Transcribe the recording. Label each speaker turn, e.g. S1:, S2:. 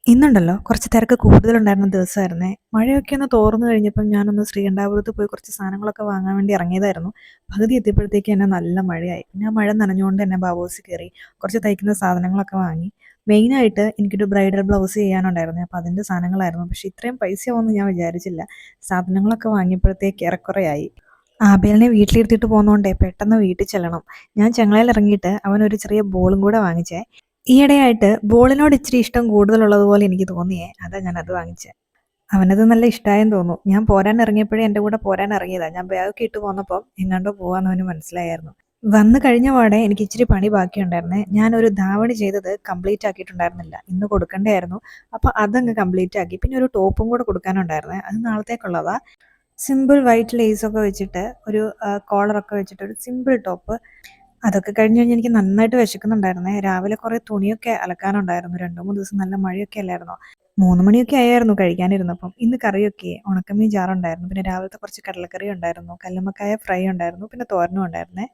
S1: ഇന്നുണ്ടല്ലോ കുറച്ച് തിരക്ക് കൂടുതലുണ്ടായിരുന്ന ദിവസമായിരുന്നേ. മഴയൊക്കെ ഒന്ന് തോർന്നു കഴിഞ്ഞപ്പം ഞാനൊന്ന് ശ്രീകണ്ഠാപുരത്ത് പോയി കുറച്ച് സാധനങ്ങളൊക്കെ വാങ്ങാൻ വേണ്ടി ഇറങ്ങിയതായിരുന്നു. പകുതി എത്തിയപ്പോഴത്തേക്ക് തന്നെ നല്ല മഴയായി. പിന്നെ ആ മഴ നനഞ്ഞുകൊണ്ട് തന്നെ ബാബോസിൽ കയറി കുറച്ച് തയ്ക്കുന്ന സാധനങ്ങളൊക്കെ വാങ്ങി. മെയിനായിട്ട് എനിക്കൊരു ബ്രൈഡൽ ബ്ലൗസ് ചെയ്യാനുണ്ടായിരുന്നു. അപ്പോൾ അതിൻ്റെ സാധനങ്ങളായിരുന്നു. പക്ഷേ ഇത്രയും പൈസയാവുമെന്ന് ഞാൻ വിചാരിച്ചില്ല. സാധനങ്ങളൊക്കെ വാങ്ങിയപ്പോഴത്തേക്ക് ഏറെക്കുറെയായി. ആബേലിനെ വീട്ടിലിരുത്തിയിട്ട് പോകുന്നതുകൊണ്ടേ പെട്ടെന്ന് വീട്ടിൽ ചെല്ലണം. ഞാൻ ചെങ്ങളയിൽ ഇറങ്ങിയിട്ട് അവനൊരു ചെറിയ ബോളും കൂടെ വാങ്ങിച്ചേ. ഈയിടെയായിട്ട് ബോളിനോട് ഇച്ചിരി ഇഷ്ടം കൂടുതലുള്ളതുപോലെ എനിക്ക് തോന്നിയേ. അതാ ഞാനത് വാങ്ങിച്ചേ. അവനത് നല്ല ഇഷ്ടമായെന്ന് തോന്നുന്നു. ഞാൻ പോരാൻ ഇറങ്ങിയപ്പോഴേ എൻ്റെ കൂടെ പോരാൻ ഇറങ്ങിയതാ. ഞാൻ ബാഗൊക്കെ ഇട്ട് പോന്നപ്പം എങ്ങാണ്ടോ പോവാന്ന് അവന് മനസ്സിലായായിരുന്നു. വന്ന് കഴിഞ്ഞ പാടെ എനിക്ക് ഇച്ചിരി പണി ബാക്കിയുണ്ടായിരുന്നേ. ഞാനൊരു ധാവണി ചെയ്തത് കംപ്ലീറ്റ് ആക്കിയിട്ടുണ്ടായിരുന്നില്ല. ഇന്ന് കൊടുക്കണ്ടായിരുന്നു. അപ്പോൾ അതങ്ങ് കംപ്ലീറ്റ് ആക്കി. പിന്നെ ഒരു ടോപ്പും കൂടെ കൊടുക്കാനുണ്ടായിരുന്നേ. അത് നാളത്തേക്കുള്ളതാ. സിമ്പിൾ വൈറ്റ് ലേസൊക്കെ വെച്ചിട്ട് ഒരു കോളറൊക്കെ വെച്ചിട്ട് ഒരു സിമ്പിൾ ടോപ്പ്. അതൊക്കെ കഴിഞ്ഞ് കഴിഞ്ഞ് എനിക്ക് നന്നായിട്ട് വിശക്കുന്നുണ്ടായിരുന്നേ. രാവിലെ കുറേ തുണിയൊക്കെ അലക്കാനുണ്ടായിരുന്നു. 2, 3 ദിവസം നല്ല മഴയൊക്കെ അല്ലായിരുന്നോ. 3 മണിയൊക്കെ ആയായിരുന്നു കഴിക്കാനിരുന്നപ്പം. ഇന്ന് കറിയൊക്കെ ഉണക്കമീൻ ചാറുണ്ടായിരുന്നു. പിന്നെ രാവിലത്തെ കുറച്ച് കടലക്കറി ഉണ്ടായിരുന്നു. കല്ലുമ്മക്കായ ഫ്രൈ ഉണ്ടായിരുന്നു. പിന്നെ തോരനും ഉണ്ടായിരുന്നേ.